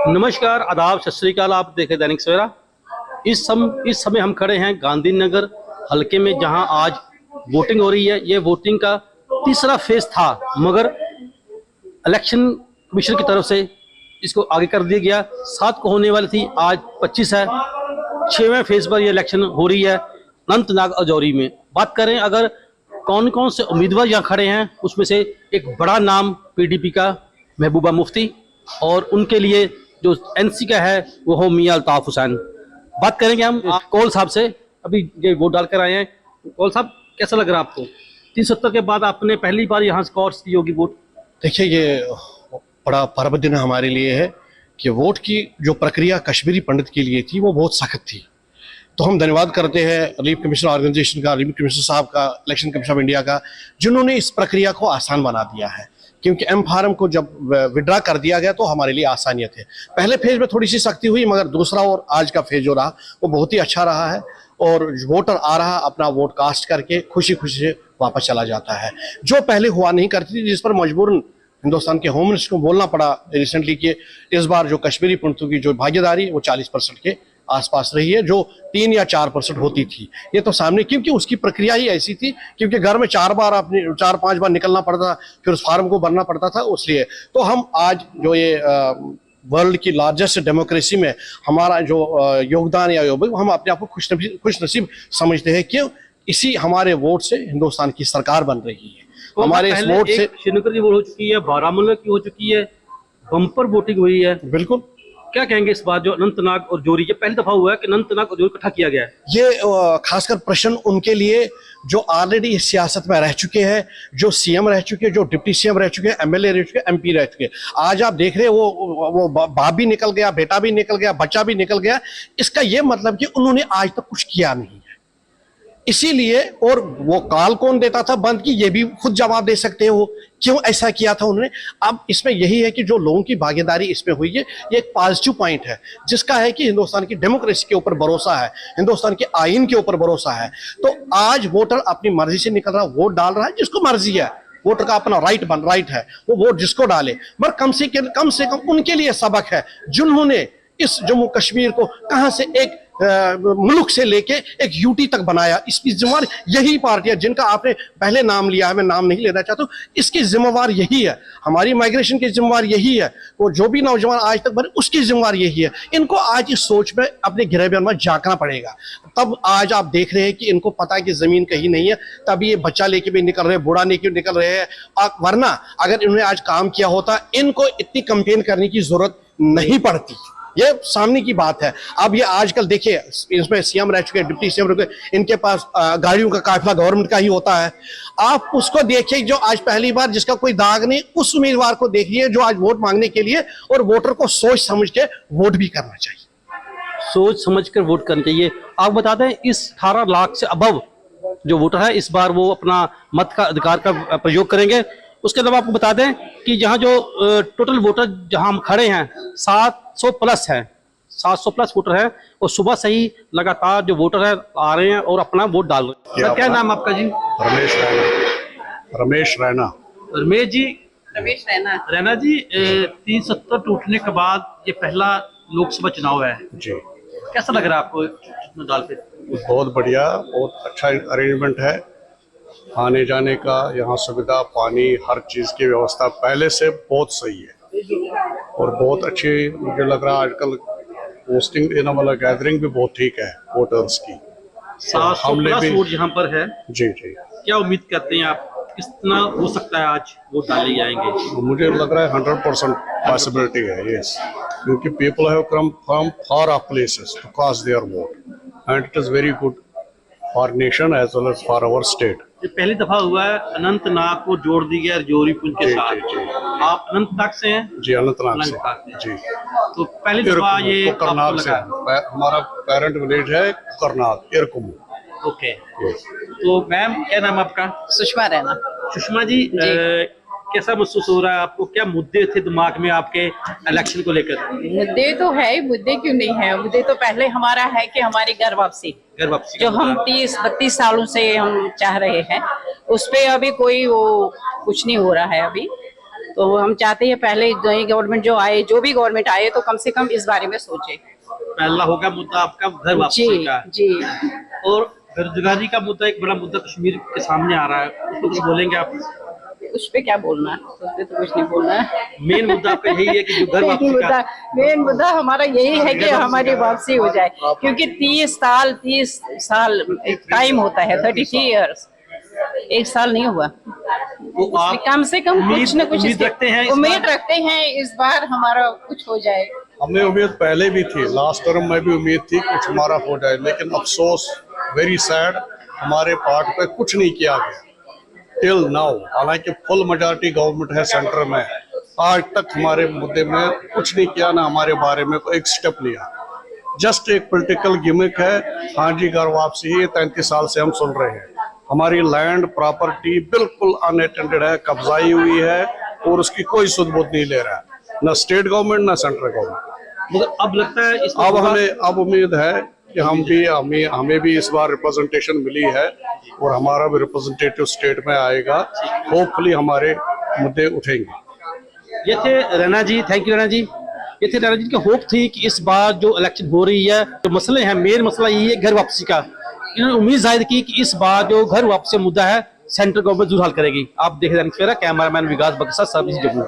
नमस्कार, आदाब, सत श्री अकाल। आप देखें दैनिक सवेरा। इस समय हम खड़े हैं गांधीनगर हलके में, जहां आज वोटिंग हो रही है। ये वोटिंग का तीसरा फेज था, मगर इलेक्शन कमीशन की तरफ से इसको आगे कर दिया गया। 7 को होने वाली थी, आज 25 है। 6वें फेज पर ये इलेक्शन हो रही है अनंतनाग अजौरी में। बात करें अगर कौन कौन से उम्मीदवार यहाँ खड़े हैं, उसमें से एक बड़ा नाम पीडीपी का महबूबा मुफ्ती, और उनके लिए जो एनसी का है वो हो मियां अल्ताफ हुसैन। बात करेंगे हम कौल साहब से। अभी ये वोट डालकर आए हैं। कौल साहब, कैसा लग रहा है आपको? 370 के बाद आपने पहली बार यहाँ स्कॉर दी होगी वोट। देखिए, ये बड़ा पर्व दिन हमारे लिए है कि वोट की जो प्रक्रिया कश्मीरी पंडित के लिए थी वो बहुत सख्त थी। तो हम धन्यवाद करते हैं रिलीफ कमीशन ऑर्गेनाइजेशन का, रिलीफ कमीशन साहब का, इलेक्शन कमीशन ऑफ इंडिया का, जिन्होंने इस प्रक्रिया को आसान बना दिया है। क्योंकि एम फार्म को जब विड्रा कर दिया गया तो हमारे लिए आसानियत है। पहले फेज में थोड़ी सी सख्ती हुई, मगर दूसरा और आज का फेज जो रहा वो बहुत ही अच्छा रहा है। और वोटर आ रहा अपना वोट कास्ट करके खुशी खुशी से वापस चला जाता है, जो पहले हुआ नहीं करती थी, जिस पर मजबूरन हिंदुस्तान के होम मिनिस्टर को बोलना पड़ा रिसेंटली कि इस बार जो कश्मीरी पंडितों की जो भागीदारी वो 40% के आसपास रही है, जो 3 या 4% होती थी। ये तो सामने, क्योंकि उसकी प्रक्रिया ही ऐसी थी, क्योंकि घर में 4-5 बार निकलना पड़ता, फिर उस फार्म को भरना पड़ता था। इसलिए तो हम आज जो ये वर्ल्ड की लार्जेस्ट डेमोक्रेसी में हमारा जो योगदान या हम अपने आप को खुश नसीब समझते हैं कि इसी हमारे वोट से हिंदुस्तान की सरकार बन रही है। तो हमारे इस वोट से श्रीनगर की वोट हो चुकी है, बारामूला की हो चुकी है, बम्पर वोटिंग हुई है। बिल्कुल। क्या कहेंगे इस बार जो अनंतनाग और जोरी, ये पहली दफा हुआ है कि अनंतनाग और जोरी इकट्ठा किया गया है? ये खासकर प्रश्न उनके लिए जो ऑलरेडी इस सियासत में रह चुके हैं, जो सीएम रह चुके हैं, जो डिप्टी सीएम रह चुके हैं, एमएलए रह चुके हैं, एमपी रह चुके हैं। आज आप देख रहे हैं वो बाप भी निकल गया, बेटा भी निकल गया, बच्चा भी निकल गया। इसका ये मतलब कि उन्होंने आज तक कुछ किया नहीं है। इसीलिए, और वो कॉल कौन देता था बंद की, ये भी खुद जवाब दे सकते हो क्यों ऐसा किया था उन्होंने। अब इसमें यही है कि जो लोगों की भागीदारी इसमें हुई है, ये एक पॉजिटिव पॉइंट है, जिसका है कि हिंदुस्तान की डेमोक्रेसी के ऊपर भरोसा है, हिंदुस्तान के आईन के ऊपर भरोसा है। तो आज वोटर अपनी मर्जी से निकल रहा, वोट डाल रहा है, जिसको मर्जी है। वोटर का अपना राइट है, वो वोट जिसको डाले। मगर कम से कम उनके लिए सबक है जिन्होंने इस जम्मू कश्मीर को कहां से एक मुल्क से लेके एक यूटी तक बनाया। इसकी जिम्मेवार यही पार्टियां जिनका आपने पहले नाम लिया है, मैं नाम नहीं लेना चाहता हूं, इसकी जिम्मेवार यही है। हमारी माइग्रेशन की जिम्मेवार यही है। वो जो भी नौजवान आज तक बने, उसकी जिम्मेवार यही है। इनको आज इस सोच में अपने गिरहबेर में झांकना पड़ेगा। तब आज आप देख रहे हैं कि इनको पता है कि जमीन कहीं नहीं है, तब ये बच्चा लेके भी निकल रहे हैं, बूढ़ा लेके निकल रहे हैं। वरना अगर इन्होंने आज काम किया होता, इनको इतनी कंपेन करने की जरूरत नहीं पड़ती। ये सामने की बात है। अब ये आजकल देखिए, इसमें सीएम रह चुके, डिप्टी सीएम रह चुके, इनके पास गाड़ियों का काफिला गवर्नमेंट का ही होता है। आप उसको देखिए जो आज पहली बार, जिसका कोई दाग नहीं, उस उम्मीदवार को देखिए जो आज वोट मांगने के लिए, और वोटर को सोच समझ के वोट भी करना चाहिए। सोच समझ कर वोट करना चाहिए। आप बता दें, इस 18 लाख से अबव जो वोटर है, इस बार वो अपना मत का अधिकार का प्रयोग करेंगे। उसके अलावा आपको बता दें कि यहाँ जो टोटल वोटर जहाँ हम खड़े हैं 700 प्लस है, 700 प्लस वोटर है, और सुबह से ही लगातार जो वोटर है आ रहे हैं और अपना वोट डाल रहे हैं। सर, क्या नाम आपका जी? रमेश रैना। रमेश रैना जी, 370 टूटने के बाद ये पहला लोकसभा चुनाव है जी। कैसा लग रहा है आपको डाल पे? बहुत बढ़िया, बहुत अच्छा अरेंजमेंट है। आने जाने का यहाँ सुविधा, पानी, हर चीज की व्यवस्था पहले से बहुत सही है, और बहुत अच्छी मुझे लग रहा है। आजकल पोस्टिंग देने वाला गैदरिंग भी बहुत ठीक है वोटर्स की। 700 प्लस वोट यहाँ पर है जी। क्या उम्मीद करते हैं आप, कितना हो सकता है आज वोट डाले जाएंगे? मुझे लग रहा है 100% पॉसिबिलिटी है, यस, क्योंकि people have come from far off places to cast their vote, and it is very good for nation as well as for our state. ये पहली दफा हुआ है अनंतनाग को जोड़ दी गया जोरी पुंज के साथ। जी। आप अनंतनाग से हैं? जी, अनंतनाग से जी। तो पहली दफा ये करनाल से, हमारा पेरेंट विलेज है करनाल, इरकुम। ओके। तो मैम, क्या नाम आपका? सुषमा रैना। सुषमा जी, कैसा महसूस हो रहा है आपको? क्या मुद्दे थे दिमाग में आपके इलेक्शन को लेकर? मुद्दे तो है ही, मुद्दे क्यों नहीं है? मुद्दे तो पहले हमारा है कि हमारी घर वापसी जो हम 30-32 सालों से हम चाह रहे हैं, उस पे अभी कोई वो कुछ नहीं हो रहा है अभी। तो हम चाहते हैं पहले नई गवर्नमेंट जो आए, जो भी गवर्नमेंट आए, तो कम से कम इस बारे में सोचे। पहला होगा मुद्दा आपका घर वापसी जी का, जी। और बेरोजगारी का मुद्दा एक बड़ा मुद्दा कश्मीर के सामने आ रहा है, उसको कुछ बोलेंगे आप? उस पे क्या बोलना है, उस पे तो कुछ नहीं बोलना है। मेन मुद्दा आपका यही है कि जो घर वापसी का, मेन मुद्दा हमारा यही है कि हमारी वापसी हो जाए, क्योंकि 30 साल टाइम होता है, 33 ईयर्स, 1 साल नहीं हुआ। तो आप कम से कम कुछ न कुछ उम्मीद रखते हैं, उम्मीद रखते हैं इस बार हमारा कुछ हो जाए। हमें उम्मीद पहले भी थी, लास्ट टर्म में भी उम्मीद थी कुछ हमारा हो जाए, लेकिन अफसोस, वेरी सैड, हमारे पार्ट पे कुछ नहीं किया गया टिल नाउ। हालांकि फुल मेजॉरिटी गवर्नमेंट है सेंटर में, आज तक हमारे मुद्दे में कुछ नहीं किया, ना हमारे बारे में कोई एक स्टेप लिया। जस्ट एक पॉलिटिकल गिमिक है। हाँ जी, घर वापसी 33 साल से हम सुन रहे हैं। हमारी लैंड प्रॉपर्टी बिल्कुल अनअटेंडेड है, कब्जाई हुई है, और उसकी कोई सुध बुध नहीं ले रहा है, ना स्टेट गवर्नमेंट ना सेंट्रल गवर्नमेंट। मगर अब लगता है अब उम्मीद है कि हमें भी इस बार रिप्रेजेंटेशन मिली है, और हमारा भी रिप्रेजेंटेटिव स्टेट में आएगा। होपफुली हमारे मुद्दे उठेंगे। ये थे रैना जी, थैंक यू रैना जी। ये थे रैना जी की होप थी कि इस बार जो इलेक्शन हो रही है, जो मसले हैं, मेन मसला यही है घर वापसी का। इन्होंने उम्मीद जाहिर की कि इस बार जो घर वापसी मुद्दा है, सेंट्रल गवर्नमेंट जरूर हल करेगी। आप देख रहे हैं कैमरामैन विकास बक्सा, सर्विस जम्मू।